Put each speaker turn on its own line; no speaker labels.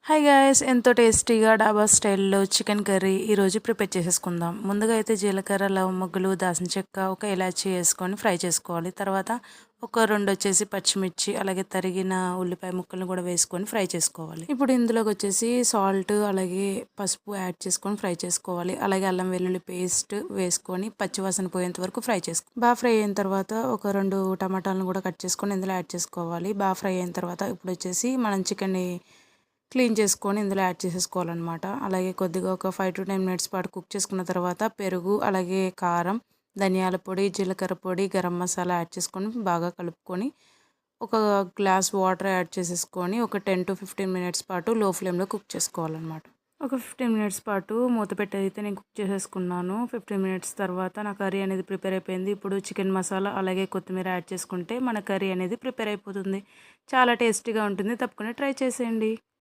Hi guys, ఎంతో టేస్టీగా డాబా స్టైల్లో చికెన్ కర్రీ ఈరోజు ప్రిపేర్ చేసేసుకుందాం. ముందుగా అయితే జీలకర్ర, లవంగాలు, దాల్చిన చెక్క, ఒక ఇలాచీ వేసుకొని ఫ్రై చేసుకోవాలి. తర్వాత ఒక 2 వచ్చేసి పచ్చిమిర్చి, అలాగే తరిగిన ఉల్లిపాయ ముక్కలను కూడా వేసుకొని ఫ్రై చేసుకోవాలి. ఇప్పుడు ఇందులోకి వచ్చేసి సాల్ట్, అలాగే పసుపు యాడ్ చేసుకొని ఫ్రై చేసుకోవాలి. అలాగే అల్లం వెల్లుల్లి పేస్ట్ వేసుకొని పచ్చివాసన పోయేంత వరకు ఫ్రై చేసుకోవాలి. బాగా ఫ్రై అయిన తర్వాత ఒక 2 టమాటాలను కూడా కట్ చేసుకొని ఇందులో యాడ్ చేసుకోవాలి. బాగా ఫ్రై అయిన తర్వాత ఇప్పుడు వచ్చేసి మనం చికెన్ని క్లీన్ చేసుకొని ఇందులో యాడ్ చేసేసుకోవాలన్నమాట. అలాగే కొద్దిగా ఒక 5 to 10 మినిట్స్ పాటు కుక్ చేసుకున్న తర్వాత పెరుగు, అలాగే కారం, ధనియాల పొడి, జీలకర్ర పొడి, గరం మసాలా యాడ్ చేసుకొని బాగా కలుపుకొని ఒక గ్లాస్ వాటర్ యాడ్ చేసేసుకొని ఒక 10 to 15 మినిట్స్ పాటు లో ఫ్లేమ్లో కుక్ చేసుకోవాలన్నమాట. ఒక 15 మినిట్స్ పాటు మూత పెట్టి అయితే నేను కుక్ చేసేసుకున్నాను. 15 మినిట్స్ తర్వాత నా కర్రీ అనేది ప్రిపేర్ అయిపోయింది. ఇప్పుడు చికెన్ మసాలా అలాగే కొత్తిమీర యాడ్ చేసుకుంటే మన కర్రీ అనేది ప్రిపేర్ అయిపోతుంది. చాలా టేస్టీగా ఉంటుంది. తప్పకుండా ట్రై చేసేయండి.